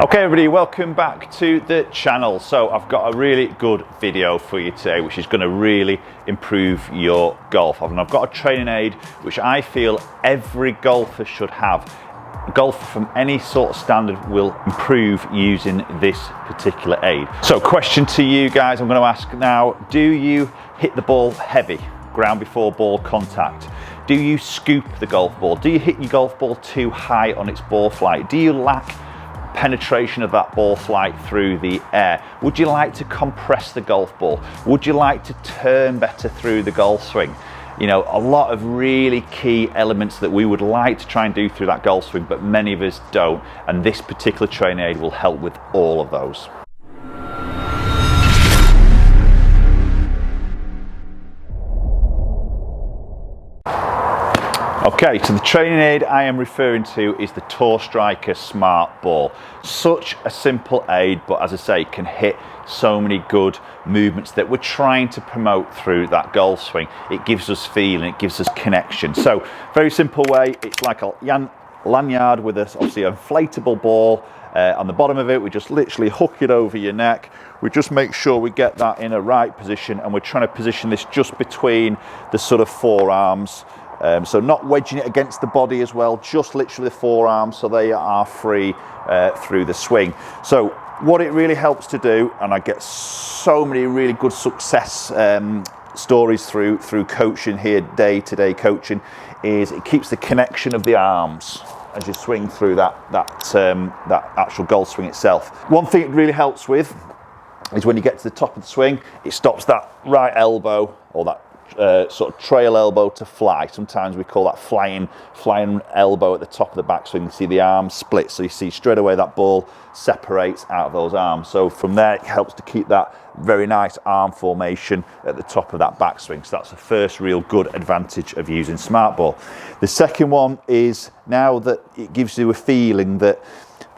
Okay everybody, welcome back to the channel. So I've got a really good video for you today which is going to really improve your golf. And I've got a training aid which I feel every golfer should have. A golfer from any sort of standard will improve using this particular aid. So question to you guys I'm going to ask now, do you hit the ball heavy, ground before ball contact? Do you scoop the golf ball? Do you hit your golf ball too high on its ball flight? Do you lack penetration of that ball flight through the air? Would you like to compress the golf ball? Would you like to turn better through the golf swing? You know, a lot of really key elements that we would like to try and do through that golf swing, but many of us don't, and this particular training aid will help with all of those. Okay, so the training aid I am referring to is the Tour Striker SmartBall. Such a simple aid, but as I say, can hit so many good movements that we're trying to promote through that golf swing. It gives us feeling, it gives us connection. So, very simple way, it's like a lanyard with obviously an inflatable ball on the bottom of it. We just literally hook it over your neck. We just make sure we get that in a right position, and we're trying to position this just between the sort of forearms. So not wedging it against the body as well, just literally the forearms so they are free through the swing. So what it really helps to do, and I get so many really good success stories through coaching here, day-to-day coaching, is it keeps the connection of the arms as you swing through that actual golf swing itself. One thing it really helps with is when you get to the top of the swing, it stops that right elbow or that sort of trail elbow to fly. Sometimes we call that flying elbow at the top of the backswing. You see the arms split, so you see straight away that ball separates out of those arms. So from there it helps to keep that very nice arm formation at the top of that backswing. So that's the first real good advantage of using SmartBall. The second one is now that it gives you a feeling that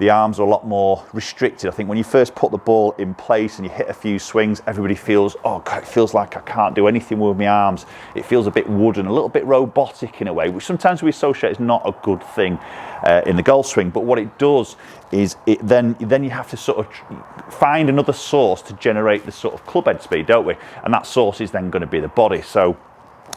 the arms are a lot more restricted. I think when you first put the ball in place and you hit a few swings, everybody feels, oh God, it feels like I can't do anything with my arms. It feels a bit wooden, a little bit robotic in a way, which sometimes we associate as not a good thing in the golf swing. But what it does is then you have to sort of find another source to generate the sort of club head speed, don't we? And that source is then going to be the body. So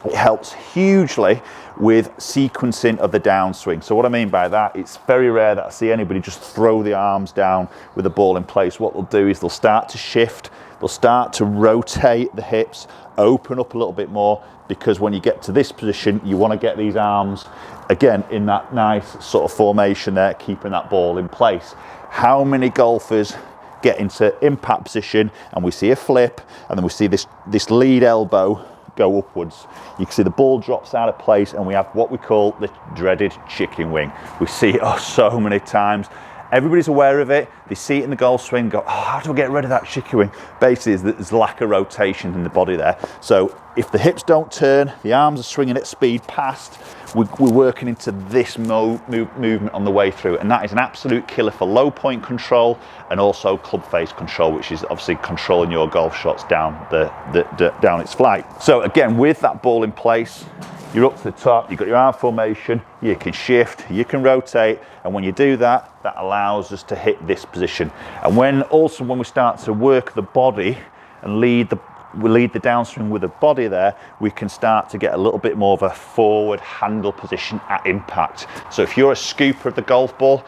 it helps hugely with sequencing of the downswing. So what I mean by that, it's very rare that I see anybody just throw the arms down with the ball in place. What they'll do is they'll start to shift, they'll start to rotate the hips, open up a little bit more, because when you get to this position, you want to get these arms, again, in that nice sort of formation there, keeping that ball in place. How many golfers get into impact position and we see a flip, and then we see this lead elbow go upwards? You can see the ball drops out of place, and we have what we call the dreaded chicken wing. We see it so many times. Everybody's aware of it. They see it in the golf swing, go, oh, how do I get rid of that chicken wing? Basically, there's lack of rotation in the body there. So if the hips don't turn, the arms are swinging at speed past, we're working into this movement on the way through, and that is an absolute killer for low point control and also club face control, which is obviously controlling your golf shots down down its flight. So again, with that ball in place, you're up to the top, you've got your arm formation, you can shift, you can rotate, and when you do that, that allows us to hit this position. And when we start to work the body and lead the downswing with the body there, we can start to get a little bit more of a forward handle position at impact. So if you're a scooper of the golf ball,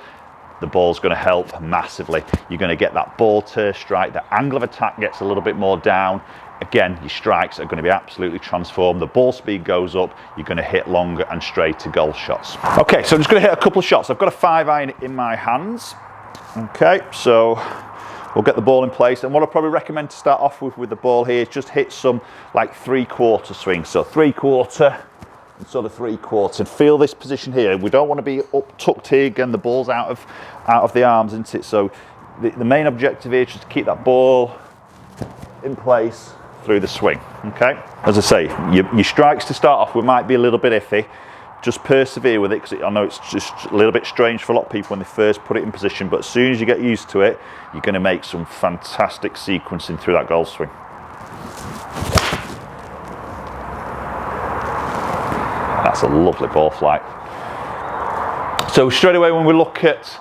the ball's going to help massively. You're going to get that ball to strike, the angle of attack gets a little bit more down. Again, your strikes are going to be absolutely transformed. The ball speed goes up, you're going to hit longer and straighter golf shots. Okay, so I'm just going to hit a couple of shots. I've got a 5-iron in my hands. Okay, so we'll get the ball in place, and what I'd probably recommend to start off with the ball here is just hit some like 3/4 swings. So 3/4 and sort of 3/4, and feel this position here. We don't want to be up tucked here. Again, the ball's out of the arms, isn't it? So the main objective here is just to keep that ball in place through the swing. Okay, as I say, your strikes to start off with might be a little bit iffy. Just persevere with it, because I know it's just a little bit strange for a lot of people when they first put it in position, but as soon as you get used to it, you're going to make some fantastic sequencing through that golf swing. That's a lovely ball flight. So straight away when we look at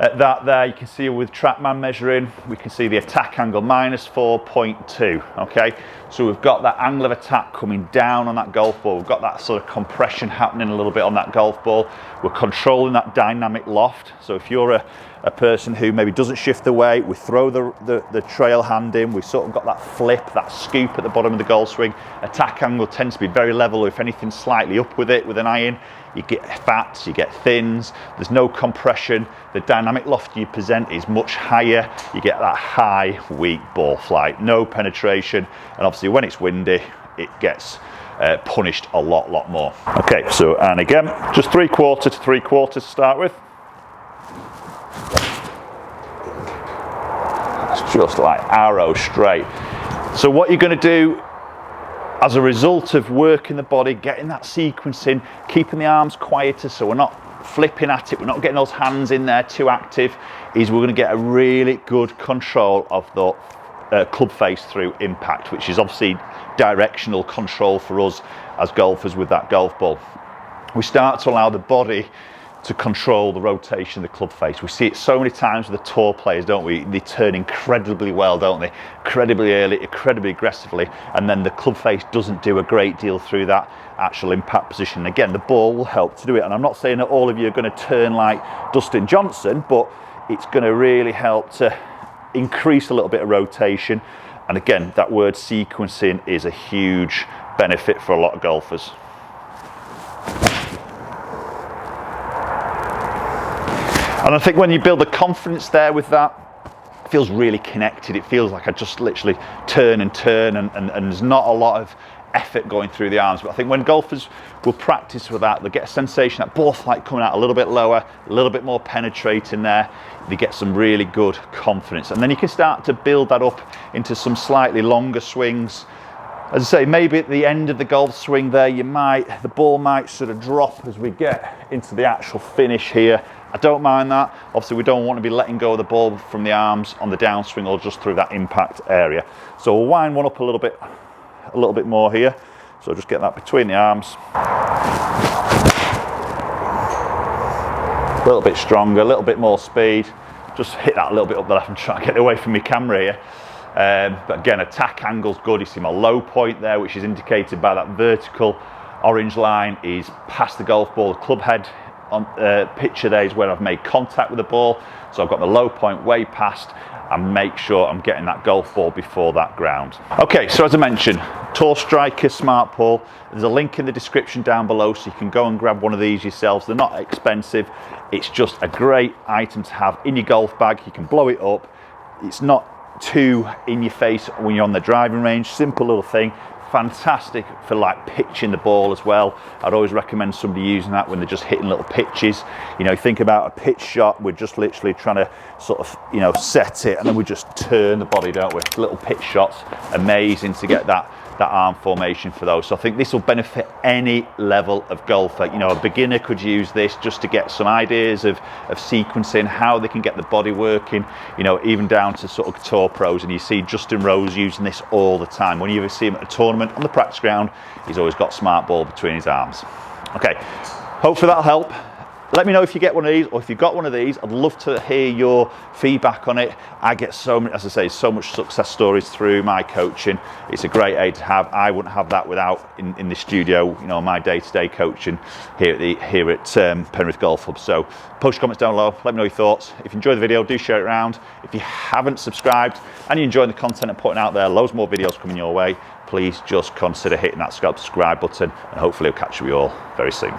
At that there, you can see with TrackMan measuring, we can see the attack angle -4.2, okay? So we've got that angle of attack coming down on that golf ball. We've got that sort of compression happening a little bit on that golf ball. We're controlling that dynamic loft. So if you're a person who maybe doesn't shift the weight, we throw the trail hand in, we sort of got that flip, that scoop at the bottom of the golf swing. Attack angle tends to be very level, or if anything slightly up with it with an iron. You get fats, you get thins, there's no compression, the dynamic loft you present is much higher, you get that high, weak ball flight, no penetration, and obviously when it's windy, it gets punished a lot more. Okay, so, and again, just 3/4 to 3/4 to start with. It's just like arrow straight. So what you're going to do as a result of working the body, getting that sequencing, keeping the arms quieter so we're not flipping at it, we're not getting those hands in there too active, is we're going to get a really good control of the club face through impact, which is obviously directional control for us as golfers with that golf ball. We start to allow the body to control the rotation of the club face. We see it so many times with the tour players, don't we? They turn incredibly well, don't they? Incredibly early, incredibly aggressively, and then the club face doesn't do a great deal through that actual impact position. Again, the ball will help to do it, and I'm not saying that all of you are going to turn like Dustin Johnson, but it's going to really help to increase a little bit of rotation. And again, that word sequencing is a huge benefit for a lot of golfers. And I think when you build the confidence there with that, it feels really connected. It feels like I just literally turn and there's not a lot of effort going through the arms. But I think when golfers will practice with that, they get a sensation that ball flight coming out a little bit lower, a little bit more penetrating there. They get some really good confidence. And then you can start to build that up into some slightly longer swings. As I say, maybe at the end of the golf swing there, the ball might sort of drop as we get into the actual finish here. I don't mind that. Obviously, we don't want to be letting go of the ball from the arms on the downswing or just through that impact area. So we'll wind one up a little bit more here. So just get that between the arms. A little bit stronger, a little bit more speed. Just hit that a little bit up the left and try to get away from my camera here. But again, attack angle's good. You see my low point there, which is indicated by that vertical orange line, is past the golf ball. The club head on picture there is where I've made contact with the ball. So I've got the low point way past, and make sure I'm getting that golf ball before that ground. Okay, so as I mentioned, Tour Striker SmartBall. There's a link in the description down below so you can go and grab one of these yourselves. They're not expensive. It's just a great item to have in your golf bag. You can blow it up. It's not too in your face when you're on the driving range. Simple little thing. Fantastic for like pitching the ball as well. I'd always recommend somebody using that when they're just hitting little pitches. You know, think about a pitch shot. We're just literally trying to sort of, you know, set it, and then we just turn the body, don't we? Little pitch shots, amazing to get that arm formation for those. So I think this will benefit any level of golfer. You know, a beginner could use this just to get some ideas of sequencing, how they can get the body working, you know, even down to sort of tour pros. And you see Justin Rose using this all the time. When you ever see him at a tournament on the practice ground, he's always got SmartBall between his arms. Okay, hopefully that'll help. Let me know if you get one of these, or if you've got one of these. I'd love to hear your feedback on it. I get so many, as I say, so much success stories through my coaching. It's a great aid to have. I wouldn't have that without in the studio, you know, my day-to-day coaching here at Penrith Golf Club. So post your comments down below. Let me know your thoughts. If you enjoyed the video, do share it around. If you haven't subscribed and you're enjoying the content I'm putting out there, loads more videos coming your way. Please just consider hitting that subscribe button, and hopefully I'll catch you all very soon.